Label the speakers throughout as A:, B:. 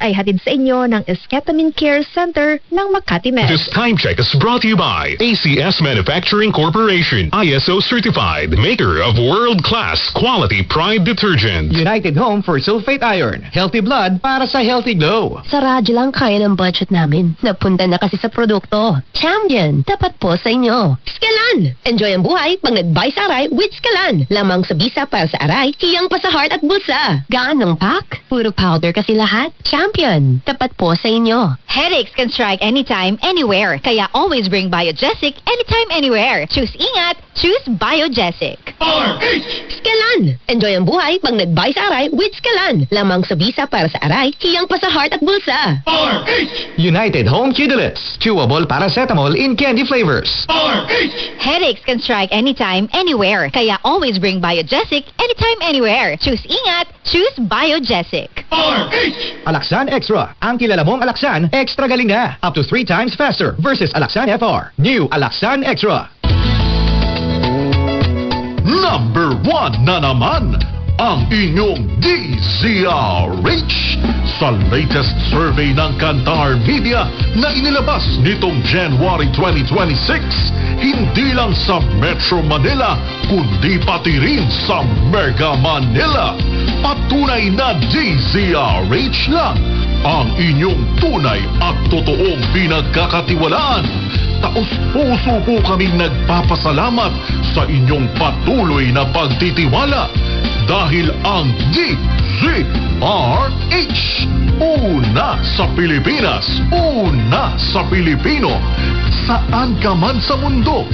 A: ay hatid sa inyo ng Esketamine Care Center ng Makati Med.
B: This time check is brought to you by ACS Manufacturing Corporation, ISO certified, maker of world-class quality Pride detergent.
C: United Home for Sulfate Iron, healthy blood para sa healthy glow.
D: Sa radyo lang kaya ng budget namin. Napunta na kasi sa produkto. Champion, tapat po sa inyo. Skalan! Enjoy ang buhay pag nag-buy sa Aray with Skalan. Lamang sa bisa para sa Aray, hiyang pa sa heart at bulsa. Gaan ng pack? Puro powder kasi lahat. Champion, tapat po sa inyo.
A: Headaches can strike anytime, anywhere. Kaya always bring Biogesic anytime, anywhere. Choose ingat, choose Biogesic.
D: Skalan! Enjoy ang buhay pag nag-buy sa Aray with Skalan. Lamang sa bisa para sa Aray, hiyang pa sa heart at bulsa.
C: United Home Qdilits, chewable paracetamol in candy flavors.
A: Headaches can strike anytime, anywhere. Kaya always bring Biogesic anytime, anywhere. Choose ingat, choose Biogesic.
C: Alaxan Extra, ang kilala mong Alaxan, extra galing na. Up to 3 times faster versus Alaxan FR. New Alaxan Extra.
E: Number 1 na naman ang inyong DZRH sa latest survey ng Kantar Media na inilabas nitong January 2026, hindi lang sa Metro Manila kundi pati rin sa Mega Manila. Patunay na DZRH lang ang inyong tunay at totoong pinagkakatiwalaan. Taos-puso po kaming nagpapasalamat sa inyong patuloy na pagtitiwala dahil ang DZRH, una sa Pilipinas, una sa Pilipino. Saan ka man sa mundo,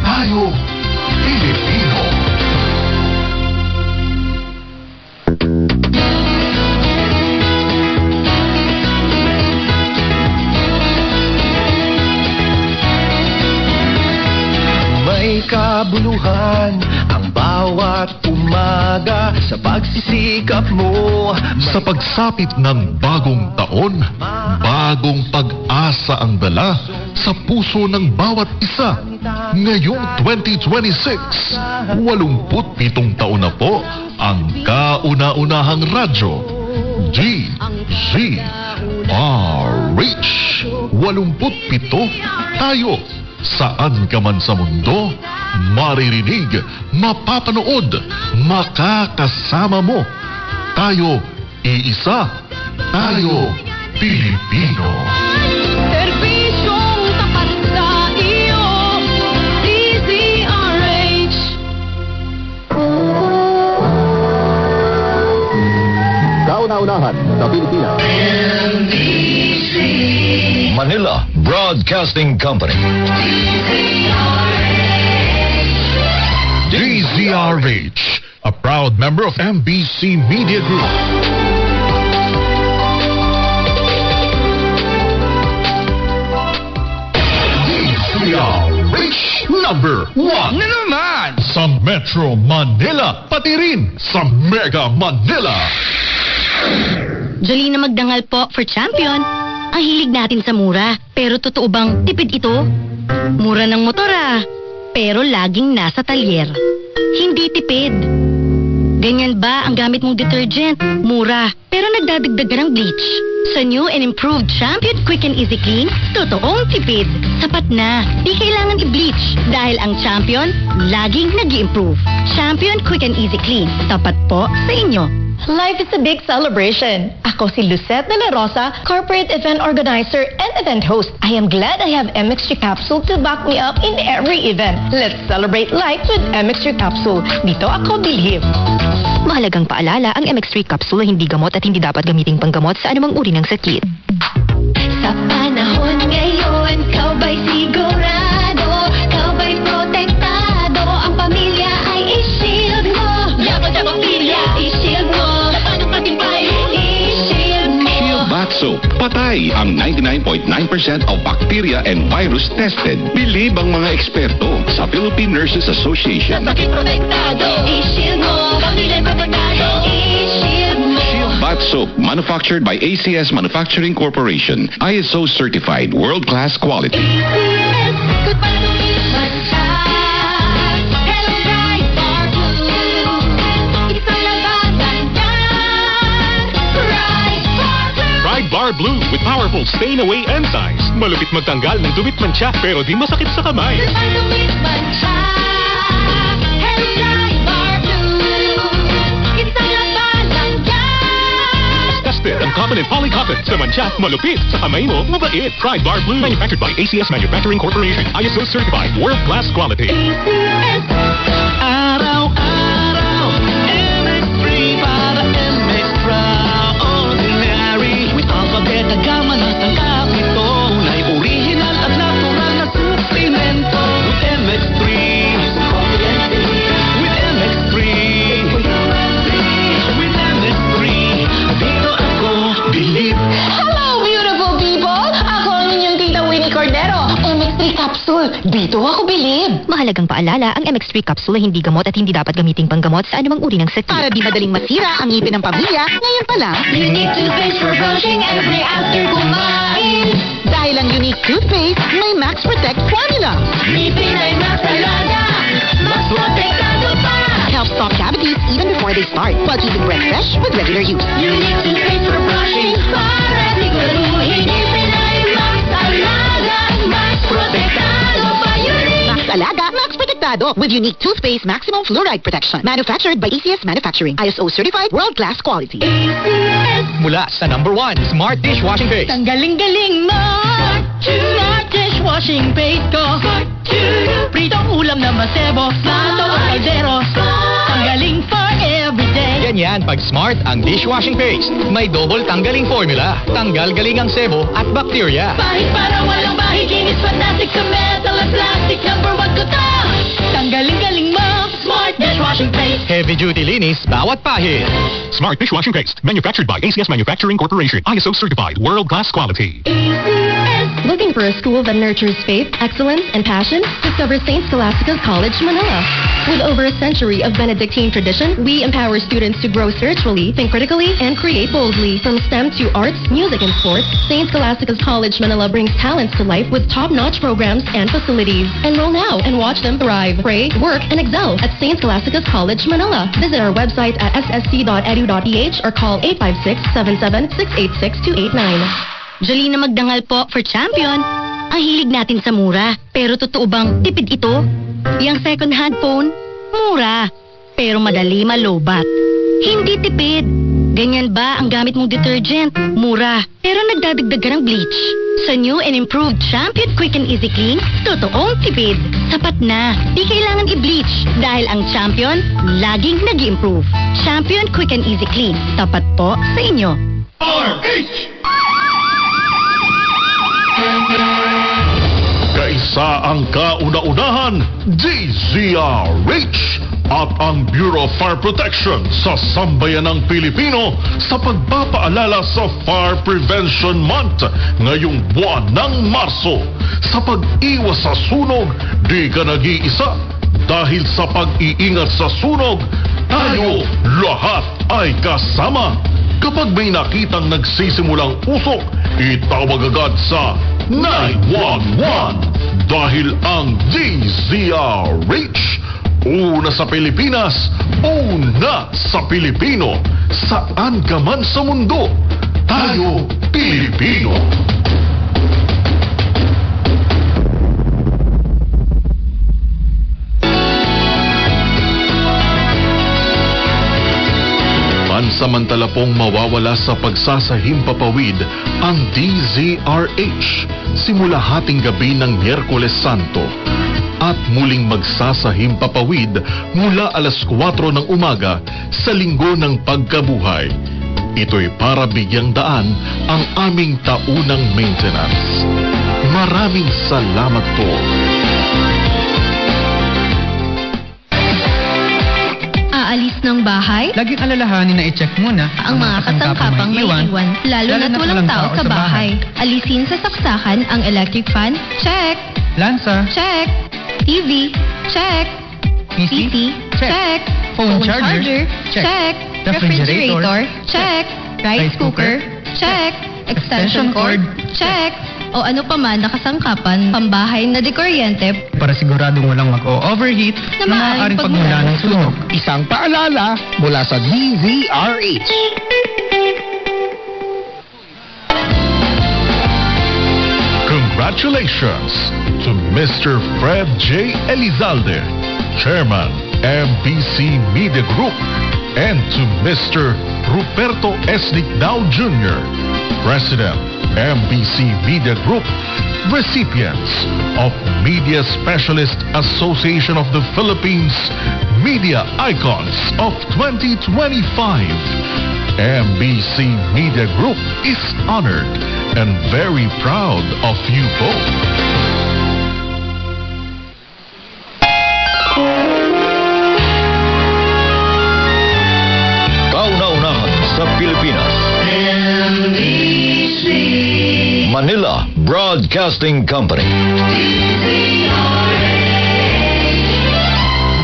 E: tayo Pilipino.
C: May kabuluhan ang bawat umaga sa pagsisikap mo.
E: Sa pagsapit ng bagong taon, bagong pag-asa ang dala sa puso ng bawat isa. Ngayong 2026, 87 taon na po ang kauna-unahang radyo, DZRH. 87 tayo. Saan ka man sa mundo, maririnig, mapapanood, makakasama mo. Tayo, iisa. Tayo, Pilipino.
D: Serbisyong tapat sa iyo, DZRH.
C: Kauna-unahan sa Pilipinas.
E: Manila Broadcasting Company. DZRH, a proud member of MBC Media Group. DZRH number 1
C: Na naman!
E: sa Metro Manila, pati rin sa Mega Manila.
D: Jolina Magdangal po for Champion. Ang hilig natin sa mura. Pero totoo bang tipid ito? Mura ng motor pero laging nasa talyer. Hindi tipid. Ganyan ba ang gamit mong detergent? Mura, pero nagdadagdag ka ng bleach. Sa new and improved Champion Quick and Easy Clean, totoong tipid. Sapat na, di kailangan i-bleach. Dahil ang Champion, laging nag-i-improve. Champion Quick and Easy Clean, tapat po sa inyo.
A: Life is a big celebration. Ako si Lucette de la Rosa, corporate event organizer and event host. I am glad I have MX3 Capsule to back me up in every event. Let's celebrate life with MX3 Capsule. Dito ako bilib.
D: Mahalagang paalala, ang MX3 capsule ay hindi gamot at hindi dapat gamiting panggamot sa anumang uri ng sakit.
A: Sa panahon ngayon, kau ba'y sigurado? Kau ba'y protektado? Ang pamilya ay i-shield mo. Laban sa pamilya, i-shield mo. Sa panong patimpay, i-shield mo.
F: Shield Bath Soap. Patay ang 99.9% of bacteria and virus tested. Bilib ang mga eksperto sa Philippine Nurses Association.
A: Sa sakit protektado, i-shield mo. Pamilya protektado, i-shield mo.
F: Shield Bath Soap, manufactured by ACS Manufacturing Corporation. ISO certified, world-class quality.
B: Bar Blue with powerful stain-away enzymes. Malupit magtanggal ng dumit mancha pero di masakit sa kamay.
A: Malupit mancha, Pride Bar Blue. Isang laban lang yan.
B: Tested ang cotton and polycotton. Sa mancha, malupit. Sa kamay mo, mabait. Pride Bar Blue. Manufactured by ACS Manufacturing Corporation. ISO certified. World-class quality.
G: Araw-araw, MX3 para extraordinary. With alphabet at gamma ng tangkap ito, na'y original at natural na suplemento. With MX3, with MX3, with MX3, dito ako believe.
H: Hello, beautiful people! Ako ang inyong tita Winnie Cordero. MX3 Capsule. Dito ako bilib.
D: Mahalagang paalala, ang MX3 capsule ay hindi gamot at hindi dapat gamiting panggamot sa anumang uri ng sakit.
H: Para di madaling masira ang ngipin ng pamilya, ngayon pa lang.
A: Unique toothpaste for brushing every after kumain.
H: Dahil ang unique toothpaste, may Max Protect formula.
A: Ngipin ay mas talaga, mas protektado pa.
H: Helps stop cavities even before they start, while keeping breath fresh with regular use.
A: Unique toothpaste for brushing para siguraduhin ngipin ay mas alaga, mas protektado pa. Unique.
H: Max Alaga, Max Protectado with unique toothpaste maximum fluoride protection. Manufactured by ACS Manufacturing. ISO certified world-class quality.
C: Mula sa #1 Smart Dishwashing Paste.
D: Ang galing-galing mo! Smart dishwashing paste ko. Pritong ulam na masebo. Plato o kaldero. Tanggaling for everyday.
C: Ganyan pag Smart ang dishwashing paste. May double tanggaling formula. Tanggal galing ang sebo at bakterya.
A: Bahid para walang bahid, linis fantastic sa metal at plastic. #1 ko to. Tanggaling-galing mo. Smart dishwashing paste.
C: Heavy duty linis bawat pahid.
B: Smart Dishwashing Paste. Manufactured by ACS Manufacturing Corporation. ISO certified. World-class quality.
I: Looking for a school that nurtures faith, excellence, and passion? Discover St. Scholastica's College, Manila. With over a century of Benedictine tradition, we empower students to grow spiritually, think critically, and create boldly. From STEM to arts, music, and sports, St. Scholastica's College, Manila brings talents to life with top-notch programs and facilities. Enroll now and watch them thrive, pray, work, and excel at St. Scholastica's College, Manila. Visit our website at ssc.edu.ph or call 856-77-686-289.
D: Jolina Magdangal po for champion. Ang hilig natin sa mura. Pero totoo bang tipid ito? Yang second hand phone, mura. Pero madali malobat. Hindi tipid. Ganyan ba ang gamit mong detergent? Mura. Pero nagdadagdag ka ng bleach. Sa new and improved Champion Quick and Easy Clean, totoong tipid. Sapat na. Di kailangan i-bleach. Dahil ang Champion, laging nag-improve. Champion Quick and Easy Clean. Tapat po sa inyo.
E: Kaisa ang kauna-unahan, DZRH at ang Bureau of Fire Protection sa sambayanang Pilipino sa pagpapaalala sa Fire Prevention Month ngayong buwan ng Marso. Sa pag-iwas sa sunog, di ka nag-iisa dahil sa pag-iingat sa sunog, tayo lahat ay kasama. Kapag may nakitang nagsisimulang usok, itawag agad sa 911 dahil ang DZRH, una sa Pilipinas, una sa Pilipino. Saan ka man sa mundo, tayo Pilipino. Pansamantala pong mawawala sa pagsasahimpapawid ang DZRH simula hating gabi ng Miyerkules Santo at muling magsasahimpapawid mula alas 4 ng umaga sa Linggo ng Pagkabuhay. Ito'y para bigyang daan ang aming taunang maintenance. Maraming salamat po.
I: Aalis ng bahay?
J: Laging alalahanin na i-check muna
I: Ang mga kasangkapang may iwan, lalo na't walang tao sa bahay. Alisin sa saksakan ang electric fan? Check!
J: Lansa,
I: Check! TV? Check! PC? Check!
J: Phone charger?
I: Check!
J: Refrigerator?
I: Check! Rice cooker? Check! Extension cord? Check! O ano pa man nakasangkapan, pambahay na dekuryente
J: para siguradong walang mag-o-overheat
I: Na
J: na maaaring pagmula ng sunog.
K: Isang paalala mula sa DZRH.
E: Congratulations to Mr. Fred J. Elizalde, Chairman, MBC Media Group, and to Mr. Ruperto S. Nicdao Jr., President, MBC Media Group, recipients of Media Specialist Association of the Philippines Media Icons of 2025. MBC Media Group is honored and very proud of you both.
K: Kauna-unahan sa Pilipinas.
A: NBC
K: Manila Broadcasting Company.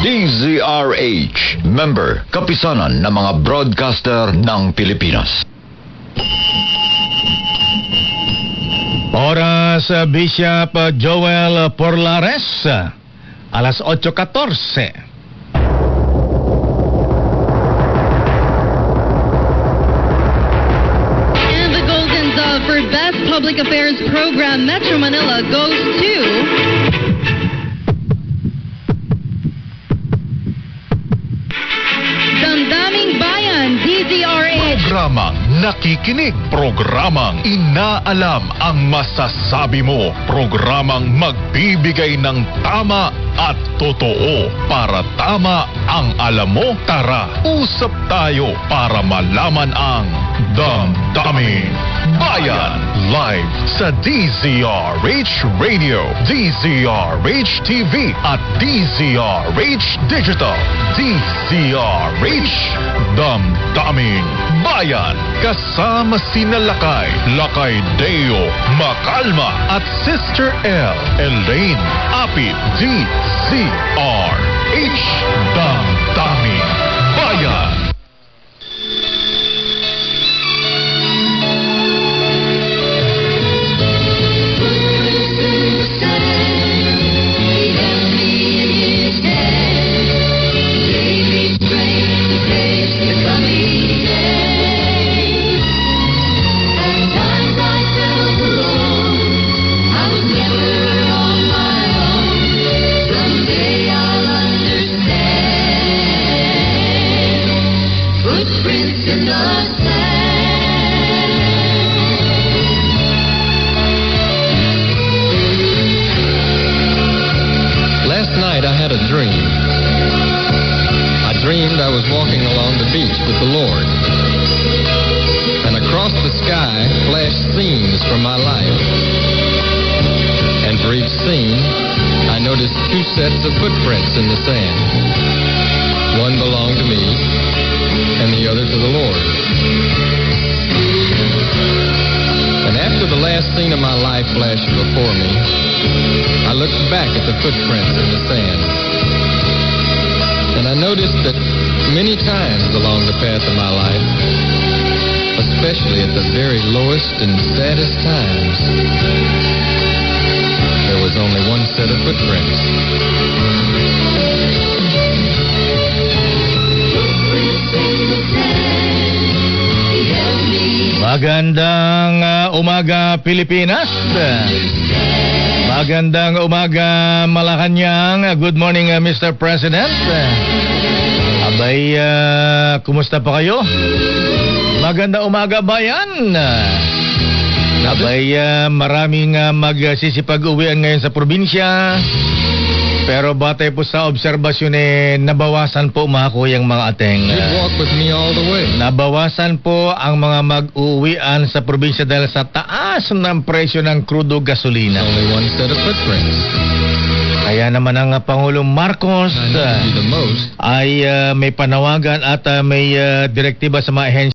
K: DZRH, member, kapisanan ng mga broadcaster ng Pilipinas.
L: Oras, Bishop Joel Porlares, alas 8:14.
I: And the Golden Dove for Best Public Affairs Program Metro Manila goes to Damdaming Bayan, DZRH.
E: Programang nakikinig, programang inaalam ang masasabi mo, programang magbibigay ng tama at totoo. Para tama ang alam mo, tara, usap tayo para malaman ang Damdaming Bayan. Live sa DZRH Radio, DZRH TV at DZRH Digital. DZRH Damdaming Bayan. Kasama sina Lakay Deo Macalma at Sister L. Elaine Apit. DZRH Damdaming Bayan.
M: Last night I had a dream. I dreamed I was walking along the beach with the Lord. And across the sky flashed scenes from my life. And for each scene, I noticed two sets of footprints in the sand. One belonged to me, and the other to the Lord. And after the last scene of my life flashed before me, I looked back at the footprints in the sand. And I noticed that many times along the path of my life, especially at the very lowest and saddest times, there was only one set of footprints.
L: Magandang umaga, Pilipinas. Magandang umaga, Malacanang. Good morning, Mr. President. Abay, kumusta pa kayo? Magandang umaga, bayan. Abay, maraming magsisipag-uwian ngayon sa probinsya. Pero batay po sa obserbasyon nabawasan po mga kuyang mga ating.
M: You'd walk with me all the way.
L: Nabawasan po ang mga mag-uwian sa probinsya dahil sa taas ng presyo ng crudo gasolina.
M: Only one set of footprints.
L: Kaya naman ang Pangulong Marcos ay may panawagan at may direktiba sa mga ahensya